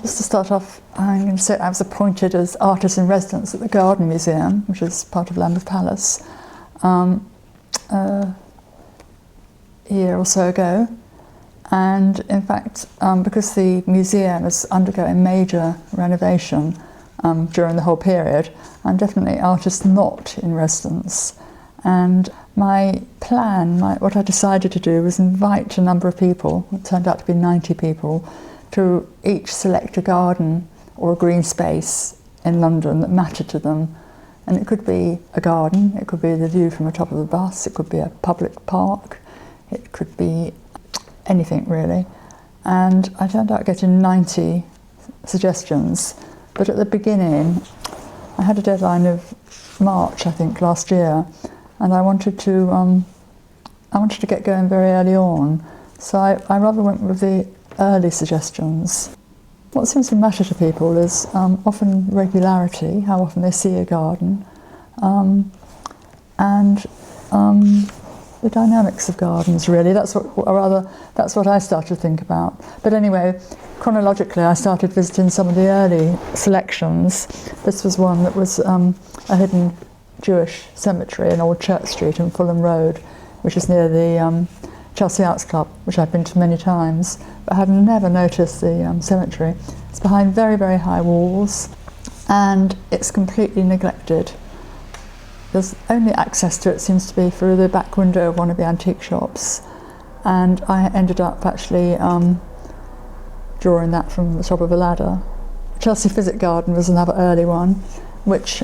Just to start off, I'm going to say I was appointed as artist in residence at the Garden Museum, which is part of Lambeth Palace, a year or so ago. And in fact, because the museum is undergoing major renovation during the whole period, I'm definitely artist not in residence. And my plan, what I decided to do was invite a number of people, it turned out to be 90 people, to each select a garden or a green space in London that mattered to them. And it could be a garden, it could be the view from the top of the bus, it could be a public park, it could be anything really. And I turned out getting 90 suggestions. But at the beginning, I had a deadline of March, I think, last year, and I wanted to get going very early on. So I rather went with the early suggestions. What seems to matter to people is often regularity, how often they see a garden, and the dynamics of gardens, really. That's what I started to think about. But anyway, chronologically, I started visiting some of the early selections. This was one that was a hidden Jewish cemetery in Old Church Street in Fulham Road, which is near the Chelsea Arts Club, which I've been to many times, but had never noticed the cemetery. It's behind very, very high walls, and it's completely neglected. There's only access to it seems to be through the back window of one of the antique shops, and I ended up actually drawing that from the top of a ladder. Chelsea Physic Garden was another early one, which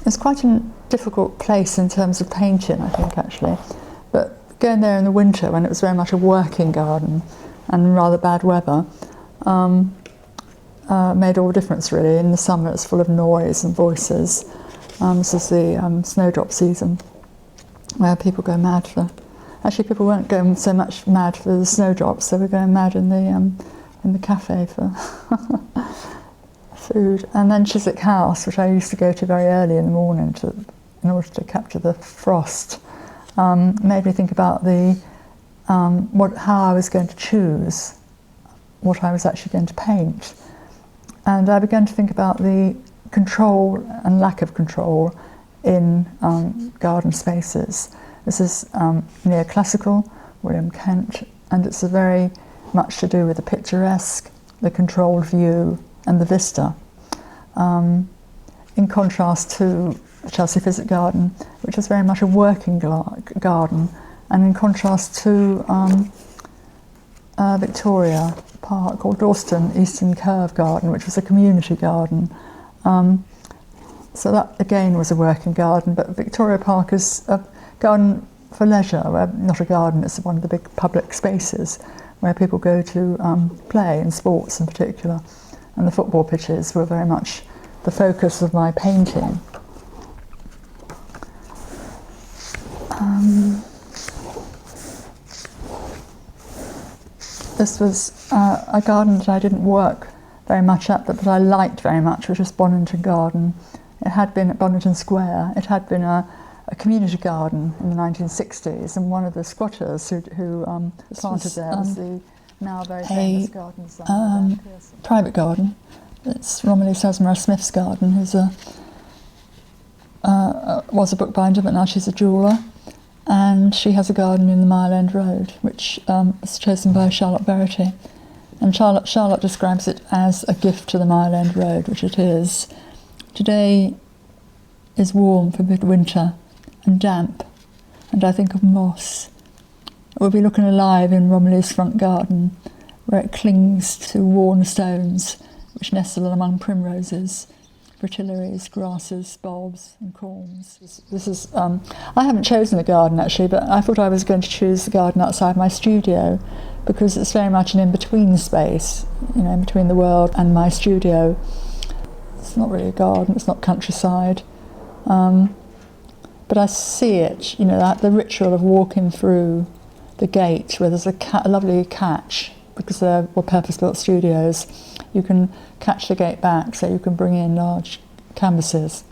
is quite a difficult place in terms of painting, I think, actually. But going there in the winter when it was very much a working garden and rather bad weather made all the difference, really. In the summer it's full of noise and voices. This is the snowdrop season, where people go mad for... Actually, people weren't going so much mad for the snowdrops, they were going mad in the cafe for food. And then Chiswick House, which I used to go to very early in the morning in order to capture the frost, made me think about how I was going to choose what I was actually going to paint. And I began to think about the control and lack of control in garden spaces. This is neoclassical, William Kent, and it's very much to do with the picturesque, the controlled view and the vista. In contrast to the Chelsea Physic Garden, which is very much a working garden, and in contrast to Victoria Park, or Dalston Eastern Curve Garden, which was a community garden. So that again was a working garden, but Victoria Park is a garden for leisure, not a garden, it's one of the big public spaces where people go to play, in sports in particular. And the football pitches were very much the focus of my painting. This was a garden that I didn't work very much at, but that I liked very much, which was Bonington Garden. It had been at Bonington Square. It had been a community garden in the 1960s, and one of the squatters who planted there was the now very famous garden designer, private garden. It's Romilly Sesmara Smith's garden, who's was a bookbinder, but now she's a jeweller. And she has a garden in the Mile End Road, which was chosen by Charlotte Verity. And Charlotte describes it as a gift to the Mile End Road, which it is. Today is warm for midwinter and damp, and I think of moss. It will be looking alive in Romilly's front garden, where it clings to worn stones, which nestle among primroses, fritillaries, grasses, bulbs and corms. This is, I haven't chosen the garden actually, but I thought I was going to choose the garden outside my studio because it's very much an in-between space, in between the world and my studio. It's not really a garden, it's not countryside. But I see it, the ritual of walking through the gate where there's a lovely catch, because there were purpose-built studios. You can catch the gate back, so you can bring in large canvases.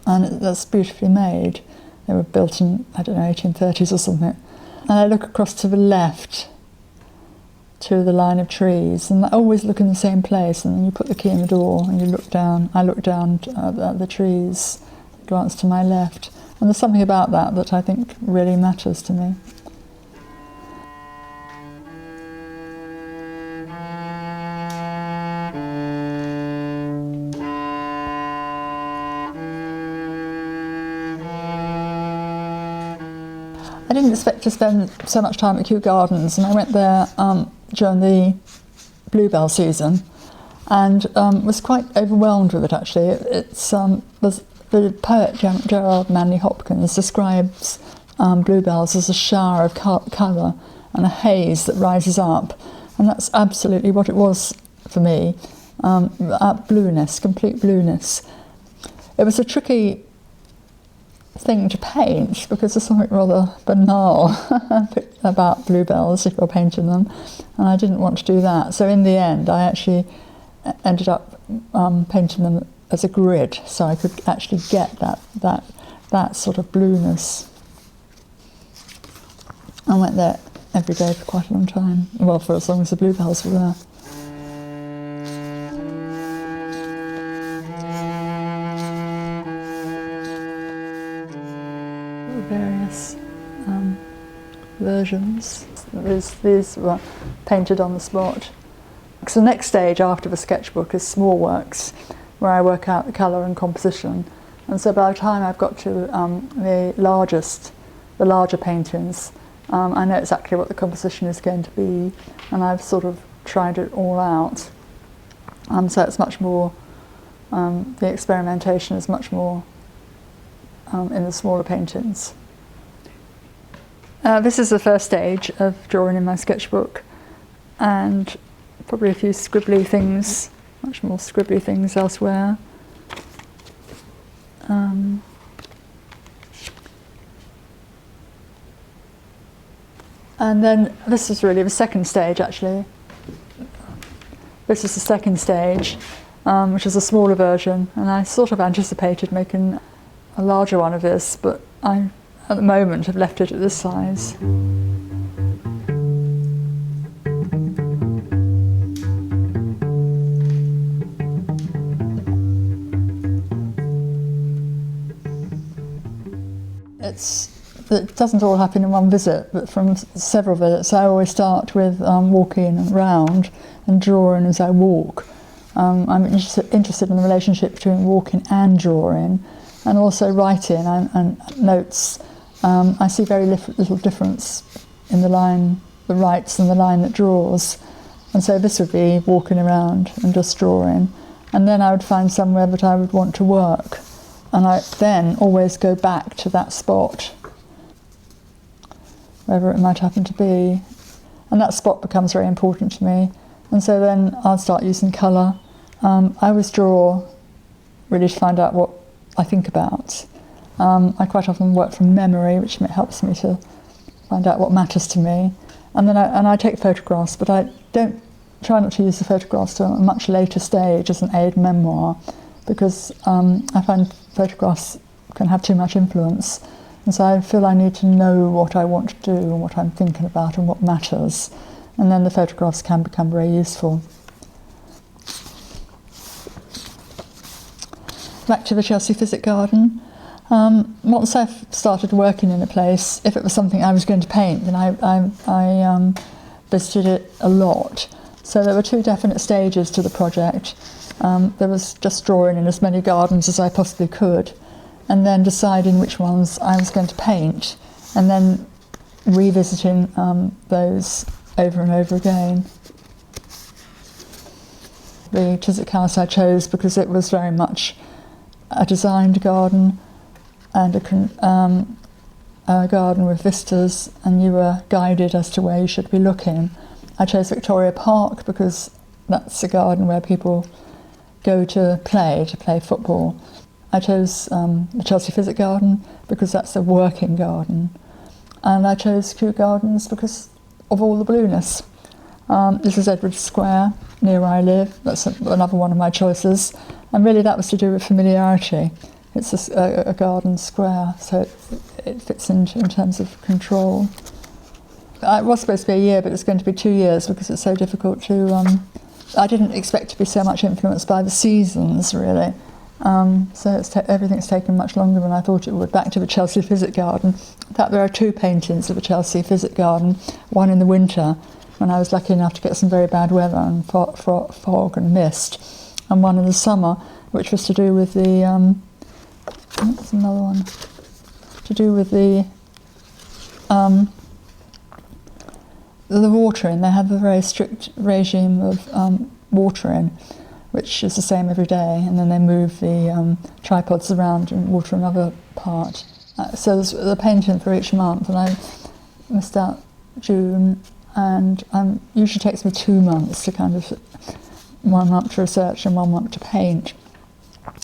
And that's beautifully made. They were built in, 1830s or something. And I look across to the left to the line of trees, and I always look in the same place, and then you put the key in the door and you look down. I look down at the trees, glance to my left, and there's something about that I think really matters to me. I didn't expect to spend so much time at Kew Gardens, and I went there during the bluebell season, and was quite overwhelmed with it actually. The poet Gerard Manley Hopkins describes bluebells as a shower of colour and a haze that rises up, and that's absolutely what it was for me. Blueness, complete blueness. It was a tricky thing to paint because there's something rather banal about bluebells if you're painting them, and I didn't want to do that. So in the end I actually ended up painting them as a grid, so I could actually get that sort of blueness. I went there every day for quite a long time, well, for as long as the bluebells were there. Various versions. These were painted on the spot. So the next stage after the sketchbook is small works, where I work out the colour and composition. And so by the time I've got to the larger paintings, I know exactly what the composition is going to be, and I've sort of tried it all out. So it's much more, the experimentation is much more in the smaller paintings. This is the first stage of drawing in my sketchbook, and probably a few scribbly things, much more scribbly things elsewhere. And then this is really the second stage actually. This is the second stage, which is a smaller version, and I sort of anticipated making a larger one of this, but I, at the moment, have left it at this size. It doesn't all happen in one visit, but from several visits I always start with walking around and drawing as I walk. I'm interested in the relationship between walking and drawing, and also writing and notes. I see very little difference in the line that writes and the line that draws, and so this would be walking around and just drawing, and then I would find somewhere that I would want to work, and I then always go back to that spot, wherever it might happen to be, and that spot becomes very important to me, and so then I'll start using colour. I always draw really to find out what I think about. I quite often work from memory, which helps me to find out what matters to me, and then I take photographs, but I don't try not to use the photographs till a much later stage as an aid memoir, because I find photographs can have too much influence, and so I feel I need to know what I want to do and what I'm thinking about and what matters, and then the photographs can become very useful. Back to the Chelsea Physic Garden. Once I've started working in a place, if it was something I was going to paint, then I visited it a lot. So there were two definite stages to the project. There was just drawing in as many gardens as I possibly could, and then deciding which ones I was going to paint, and then revisiting those over and over again. The Chiswick House I chose because it was very much a designed garden and a garden with vistas, and you were guided as to where you should be looking. I chose Victoria Park because that's a garden where people go to play football. I chose the Chelsea Physic Garden because that's a working garden, and I chose Kew Gardens because of all the blueness. This is Edward Square, near where I live. That's another one of my choices, and really that was to do with familiarity. It's a garden square, so it fits in terms of control. it was supposed to be a year, but it's going to be 2 years because it's so difficult to... I didn't expect to be so much influenced by the seasons, really. So everything's taken much longer than I thought it would. Back to the Chelsea Physic Garden. In fact, there are 2 paintings of the Chelsea Physic Garden, one in the winter, when I was lucky enough to get some very bad weather and fog and mist, and one in the summer, which was to do with the... There's another one. To do with the watering. They have a very strict regime of watering, which is the same every day, and then they move the tripods around and water another part. So there's the painting for each month, and I missed out June, and usually takes me 2 months to kind of, 1 month to research and 1 month to paint.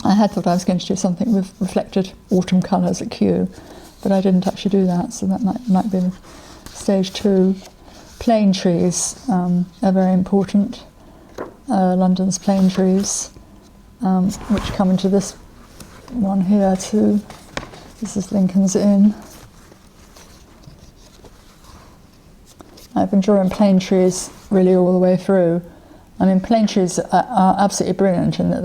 I had thought I was going to do something with reflected autumn colours at Kew, but I didn't actually do that, so that might be stage 2. Plane trees are very important. London's plane trees, which come into this one here too. This is Lincoln's Inn. I've been drawing plane trees really all the way through. I mean, plane trees are absolutely brilliant in that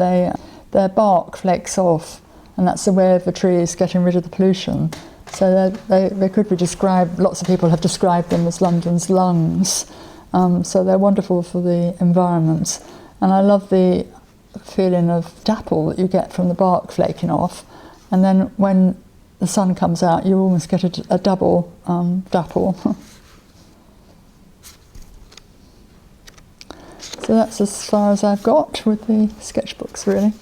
their bark flakes off, and that's the way of the trees getting rid of the pollution. So they could be described, lots of people have described them as London's lungs. So they're wonderful for the environment. And I love the feeling of dapple that you get from the bark flaking off. And then when the sun comes out, you almost get a double dapple. So that's as far as I've got with the sketchbooks, really.